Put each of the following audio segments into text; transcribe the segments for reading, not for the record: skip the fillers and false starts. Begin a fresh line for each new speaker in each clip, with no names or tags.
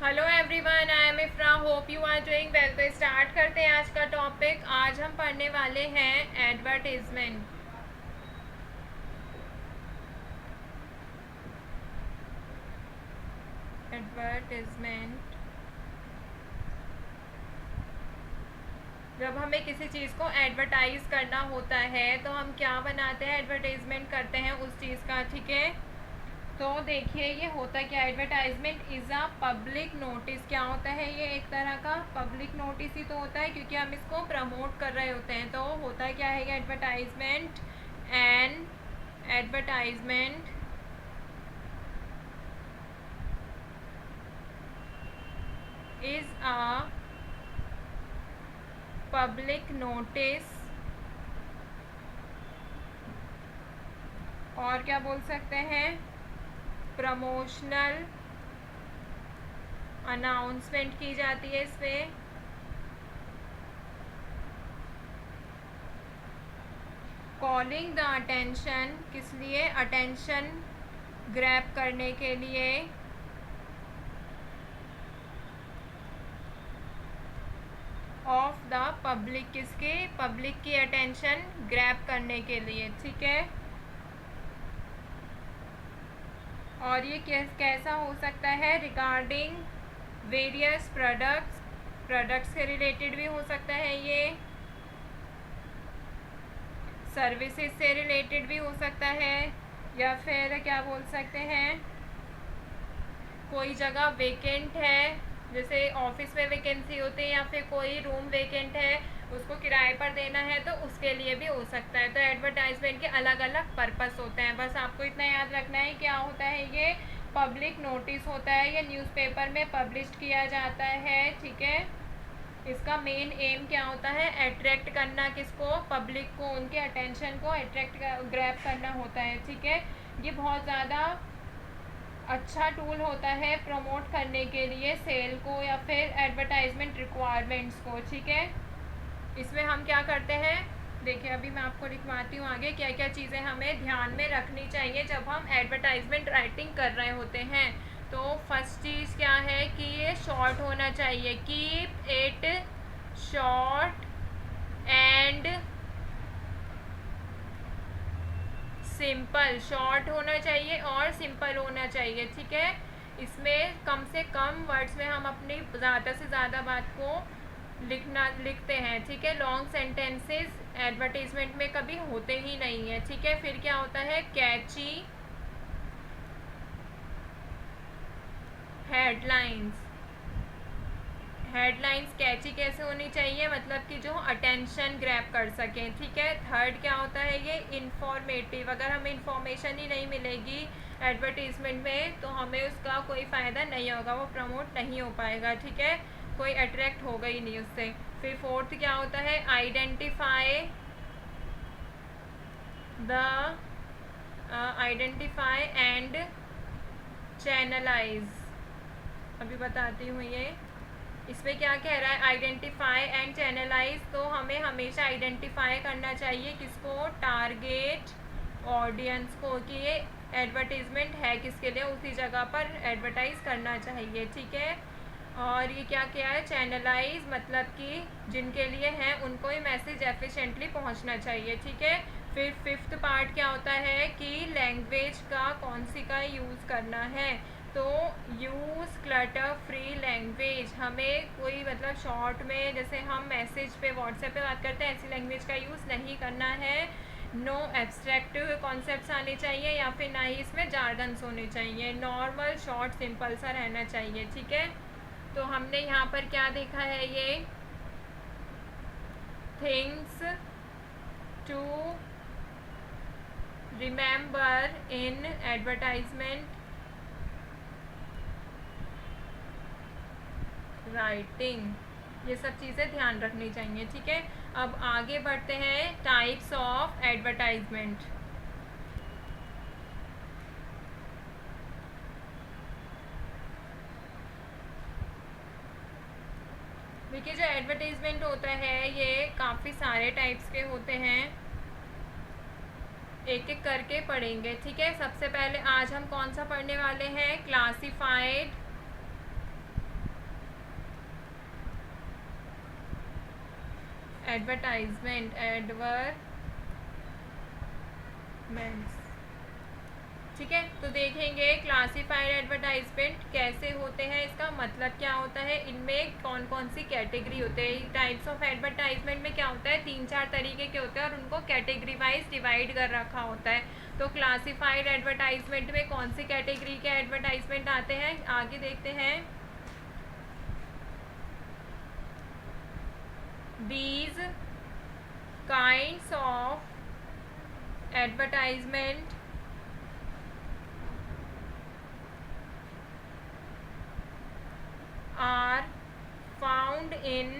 Hello everyone, I am Ifra. Hope you are doing well. तो start करते हैं आज का टॉपिक। आज हम पढ़ने वाले हैं एडवर्टीजमेंट। एडवर्टीजमेंट जब हमें किसी चीज़ को एडवर्टाइज करना होता है तो हम क्या बनाते हैं, एडवर्टाइजमेंट करते हैं उस चीज़ का। ठीक है, तो देखिए ये होता क्या, advertisement is a public notice. क्या होता है ये? एक तरह का पब्लिक नोटिस ही तो होता है, क्योंकि हम इसको प्रमोट कर रहे होते हैं। तो होता क्या है ये advertisement? An advertisement is a public notice, और क्या बोल सकते हैं, प्रमोशनल अनाउंसमेंट की जाती है इसमें। कॉलिंग द अटेंशन, किस लिए? अटेंशन ग्रैब करने के लिए। ऑफ द पब्लिक, किसके? पब्लिक की अटेंशन ग्रैब करने के लिए। ठीक है, और ये कैसा हो सकता है? रिगार्डिंग वेरियस प्रोडक्ट्स से रिलेटेड भी हो सकता है ये, सर्विसेज से रिलेटेड भी हो सकता है, या फिर क्या बोल सकते हैं, कोई जगह वेकेंट है, जैसे ऑफिस में वैकेंसी होती है, या फिर कोई रूम वेकेंट है उसको किराए पर देना है, तो उसके लिए भी हो सकता है। तो एडवर्टाइजमेंट के अलग अलग पर्पस होते हैं। बस आपको इतना याद रखना है क्या होता है ये पब्लिक नोटिस होता है, ये न्यूज़पेपर में पब्लिश किया जाता है। ठीक है, इसका मेन एम क्या होता है? अट्रैक्ट करना, किसको? पब्लिक को, उनके अटेंशन को अट्रैक्ट ग्रैब करना होता है। ठीक है, ये बहुत ज़्यादा अच्छा टूल होता है प्रमोट करने के लिए सेल को या फिर एडवर्टाइजमेंट रिक्वायरमेंट्स को। ठीक है, इसमें हम क्या करते हैं, देखिए अभी मैं आपको लिखवाती हूँ आगे क्या क्या चीज़ें हमें ध्यान में रखनी चाहिए जब हम एडवर्टाइजमेंट राइटिंग कर रहे होते हैं। तो फर्स्ट चीज़ क्या है कि ये शॉर्ट होना चाहिए। Keep it short and simple. Short होना चाहिए और सिंपल होना चाहिए। ठीक है, इसमें कम से कम वर्ड्स में हम अपनी ज़्यादा से ज़्यादा बात को लिखते हैं। ठीक है, लॉन्ग सेंटेंसेस एडवर्टीजमेंट में कभी होते ही नहीं है। ठीक है, फिर क्या होता है? कैची हेडलाइंस। हेडलाइंस कैची कैसे होनी चाहिए? मतलब कि जो अटेंशन ग्रैब कर सकें। ठीक है, थर्ड क्या होता है ये? इंफॉर्मेटिव। अगर हमें इंफॉर्मेशन ही नहीं मिलेगी एडवर्टीजमेंट में तो हमें उसका कोई फ़ायदा नहीं होगा, वो प्रमोट नहीं हो पाएगा। ठीक है, कोई अट्रैक्ट होगा ही नहीं उससे। फिर फोर्थ क्या होता है? Identify and channelize. अभी बताती हूँ ये इसमें क्या कह रहा है। आइडेंटिफाई एंड चैनलाइज, तो हमें हमेशा आइडेंटिफाई करना चाहिए किसको? टारगेट ऑडियंस को, कि ये एडवर्टीजमेंट है किसके लिए, उसी जगह पर एडवर्टाइज करना चाहिए। ठीक है, और ये क्या है? चैनलाइज, मतलब कि जिनके लिए है उनको ये मैसेज एफिशिएंटली पहुंचना चाहिए। ठीक है, फिर फिफ्थ पार्ट क्या होता है कि लैंग्वेज का कौन सी का यूज़ करना है। तो यूज़ क्लटर फ्री लैंग्वेज। हमें कोई मतलब शॉर्ट में जैसे हम मैसेज पे व्हाट्सएप पे बात करते हैं ऐसी लैंग्वेज का यूज़ नहीं करना है। नो एब्स्ट्रैक्टिव कॉन्सेप्ट्स आने चाहिए, या फिर ना ही इसमें जार्गन्स होने चाहिए। नॉर्मल शॉर्ट सिंपल सा रहना चाहिए। ठीक है, तो हमने यहाँ पर क्या देखा है? ये things to remember in advertisement writing, ये सब चीज़ें ध्यान रखनी चाहिए। ठीक है, अब आगे बढ़ते हैं टाइप्स ऑफ एडवर्टाइजमेंट। देखिए जो एडवर्टाइजमेंट होता है ये काफ़ी सारे टाइप्स के होते हैं, एक एक करके पढ़ेंगे। ठीक है, सबसे पहले आज हम कौन सा पढ़ने वाले हैं? Classified advertisement, advertisements. ठीक है, तो देखेंगे क्लासिफाइड एडवर्टाइजमेंट कैसे होते हैं, इसका मतलब क्या होता है, इनमें कौन कौन सी कैटेगरी होते हैं। टाइप्स ऑफ एडवर्टाइजमेंट में क्या होता है, 3-4 तरीके के होते हैं और उनको कैटेगरी वाइज डिवाइड कर रखा होता है। तो क्लासिफाइड एडवर्टाइजमेंट में कौन सी कैटेगरी के एडवर्टाइजमेंट आते हैं, आगे देखते हैं। These kinds of advertisement are found in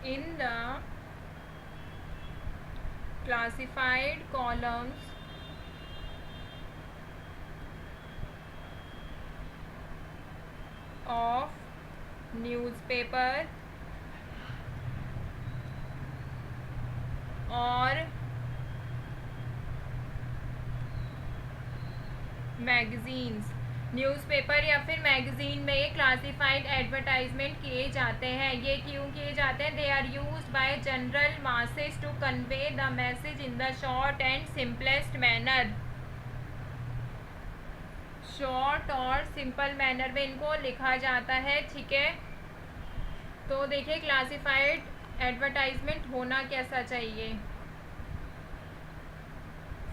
in the classified columns of newspaper और मैगजीन्स, न्यूज़पेपर या फिर मैगजीन में ये क्लासिफाइड एडवर्टाइजमेंट किए जाते हैं। ये क्यों किए जाते हैं, they are used by general masses to convey the message in the short and simplest manner. Short और सिंपल मैनर में इनको लिखा जाता है। ठीक है, तो देखिए क्लासिफाइड एडवर्टाइजमेंट होना कैसा चाहिए,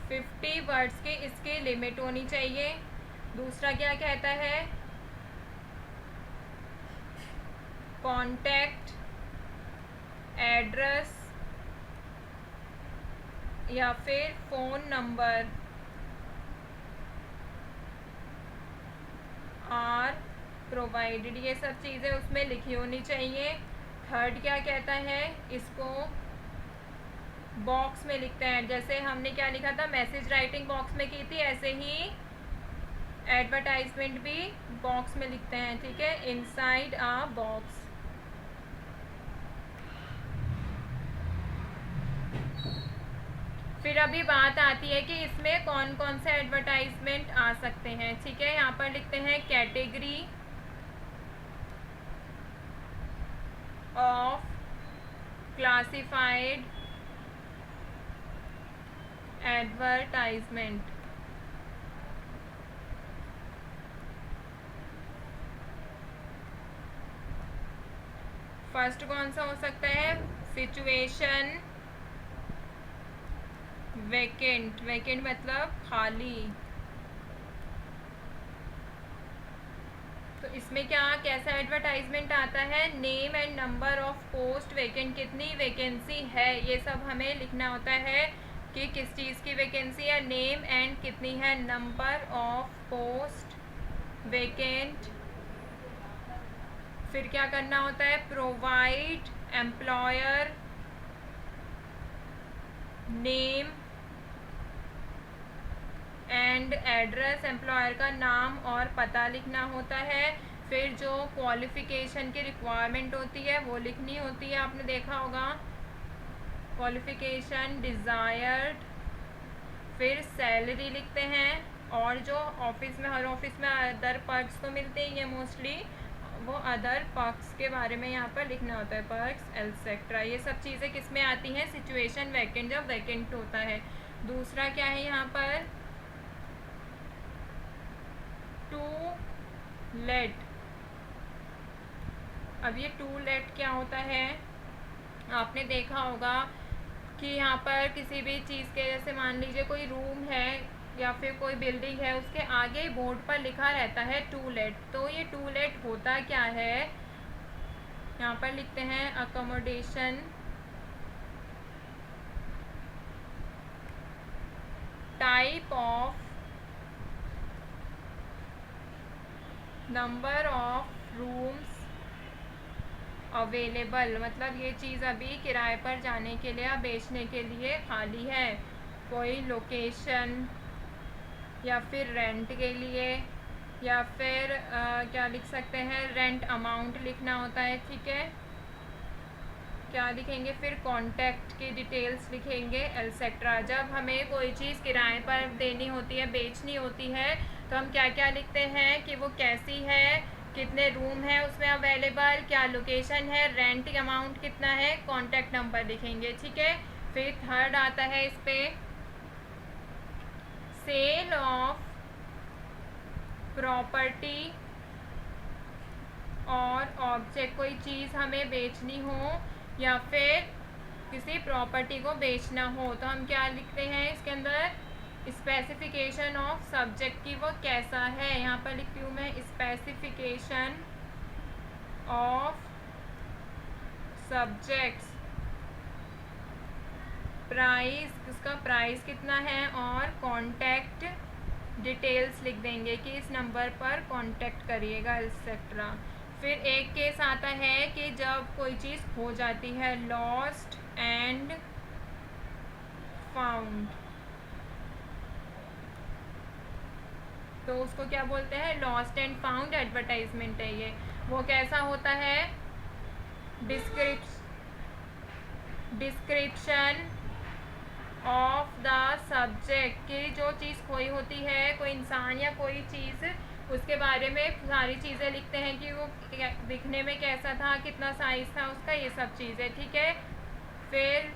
50 वर्ड्स की इसकी लिमिट होनी चाहिए। दूसरा क्या कहता है, कॉन्टैक्ट एड्रेस या फिर फ़ोन नंबर आर प्रोवाइडेड, ये सब चीज़ें उसमें लिखी होनी चाहिए। थर्ड क्या कहता है, इसको बॉक्स में लिखते हैं, जैसे हमने क्या लिखा था, मैसेज राइटिंग बॉक्स में की थी, ऐसे ही एडवर्टाइजमेंट भी बॉक्स में लिखते हैं। ठीक है, इनसाइड अ बॉक्स। फिर अभी बात आती है कि इसमें कौन कौन से एडवर्टाइजमेंट आ सकते हैं। ठीक है, यहाँ पर लिखते हैं category of classified advertisement. First कौन सा हो सकता है? सिचुएशन वैकेंट, वैकेंट मतलब खाली। तो इसमें क्या कैसा एडवर्टाइजमेंट आता है? Name and number of post vacant, कितनी वैकेंसी है ये सब हमें लिखना होता है कि किस चीज़ की वैकेंसी है, नेम एंड कितनी है, नंबर ऑफ पोस्ट वैकेंट। फिर क्या करना होता है? Provide employer name and address, employer का नाम और पता लिखना होता है। फिर जो क्वालिफ़िकेशन की रिक्वायरमेंट होती है वो लिखनी होती है, आपने देखा होगा क्वालिफ़िकेशन डिज़ायर्ड। फिर सैलरी लिखते हैं और जो ऑफिस में, हर ऑफिस में अदर पर्क्स तो मिलते ही हैं मोस्टली, वो अदर पर्क्स के बारे में यहाँ पर लिखना होता है, पर्क्स एल्सेट्रा। ये सब चीज़ें किस में आती हैं? सिचुएशन वैकेंट, जब वैकेंट होता है। दूसरा क्या है यहाँ पर? To let. अब ये टू लेट क्या होता है? आपने देखा होगा कि यहाँ पर किसी भी चीज़ के, जैसे मान लीजिए कोई रूम है या फिर कोई बिल्डिंग है, उसके आगे बोर्ड पर लिखा रहता है टू लेट। तो ये टू लेट होता क्या है? यहाँ पर लिखते हैं accommodation type of, number of rooms available, मतलब ये चीज़ अभी किराए पर जाने के लिए या बेचने के लिए खाली है। कोई लोकेशन या फिर रेंट के लिए, या फिर क्या लिख सकते हैं, रेंट अमाउंट लिखना होता है, ठीक है। क्या लिखेंगे फिर? कॉन्टैक्ट की डिटेल्स लिखेंगे एल्सेट्रा। जब हमें कोई चीज़ किराए पर देनी होती है, बेचनी होती है, तो हम क्या क्या लिखते हैं कि वो कैसी है, कितने रूम है उसमें अवेलेबल, क्या लोकेशन है, रेंट अमाउंट कितना है, कॉन्टैक्ट नंबर लिखेंगे, ठीक है। फिर थर्ड आता है इस पे सेल ऑफ प्रॉपर्टी और ऑब्जेक्ट, कोई चीज़ हमें बेचनी हो या फिर किसी प्रॉपर्टी को बेचना हो, तो हम क्या लिखते हैं इसके अंदर? स्पेसिफिकेशन ऑफ सब्जेक्ट की वो कैसा है, यहाँ पर लिखती हूँ मैं स्पेसिफिकेशन ऑफ सब्जेक्ट्स, प्राइस, इसका प्राइस कितना है, और कॉन्टैक्ट डिटेल्स लिख देंगे कि इस नंबर पर कांटेक्ट करिएगा एक्सेट्रा। फिर एक केस आता है कि जब कोई चीज़ खो जाती है, लॉस्ट एंड फाउंड, तो उसको क्या बोलते हैं? लॉस्ट एंड फाउंड एडवर्टाइजमेंट है ये। वो कैसा होता है? डिस्क्रिप्शन ऑफ द सब्जेक्ट, की जो चीज़ खोई होती है, कोई इंसान या कोई चीज़, उसके बारे में सारी चीज़ें लिखते हैं कि वो दिखने में कैसा था, कितना साइज़ था उसका, ये सब चीज़ें, ठीक है। फिर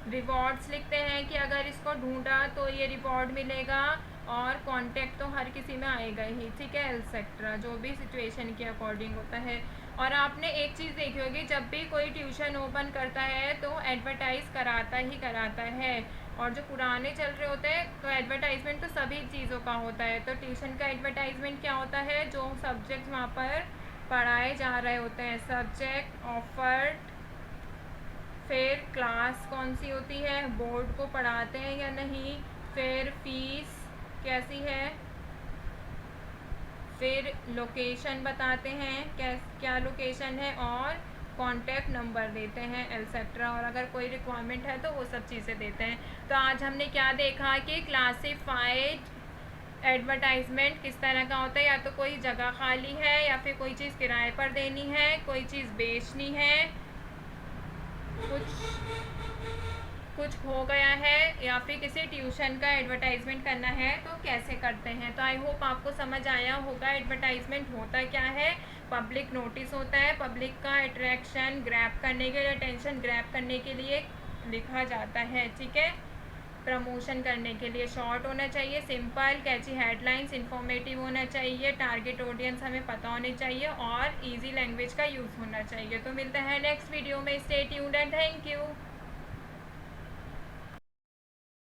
रिवॉर्ड्स लिखते हैं कि अगर इसको ढूंढा तो ये रिवॉर्ड मिलेगा, और कांटेक्ट तो हर किसी में आएगा ही, ठीक है, एल्सेट्रा, जो भी सिचुएशन के अकॉर्डिंग होता है। और आपने एक चीज़ देखी होगी, जब भी कोई ट्यूशन ओपन करता है तो एडवर्टाइज़ कराता ही कराता है, और जो पुराने चल रहे होते हैं तो एडवर्टाइजमेंट तो सभी चीज़ों का होता है। तो ट्यूशन का एडवर्टाइजमेंट क्या होता है? जो सब्जेक्ट वहाँ पर पढ़ाए जा रहे होते हैं, सब्जेक्ट ऑफर्ड, फिर क्लास कौन सी होती है, बोर्ड को पढ़ाते हैं या नहीं, फिर फीस कैसी है, फिर लोकेशन बताते हैं क्या लोकेशन है, और कॉन्टैक्ट नंबर देते हैं एल्सेट्रा, और अगर कोई रिक्वायरमेंट है तो वो सब चीज़ें देते हैं। तो आज हमने क्या देखा कि क्लासिफाइड एडवर्टाइजमेंट किस तरह का होता है, या तो कोई जगह खाली है, या फिर कोई चीज़ किराए पर देनी है, कोई चीज़ बेचनी है, कुछ हो गया है, या फिर किसी ट्यूशन का एडवर्टाइजमेंट करना है तो कैसे करते हैं। तो आई होप आपको समझ आया होगा एडवर्टाइजमेंट होता क्या है। पब्लिक नोटिस होता है, पब्लिक का अट्रैक्शन ग्रैब करने के लिए, अटेंशन ग्रैब करने के लिए लिखा जाता है, ठीक है। प्रमोशन करने के लिए। शॉर्ट होना चाहिए, सिंपल, कैची हेडलाइंस, इंफॉर्मेटिव होना चाहिए, टारगेट ऑडियंस हमें पता होनी चाहिए और इजी लैंग्वेज का यूज़ होना चाहिए। तो मिलते हैं नेक्स्ट वीडियो में। Stay tuned and thank you.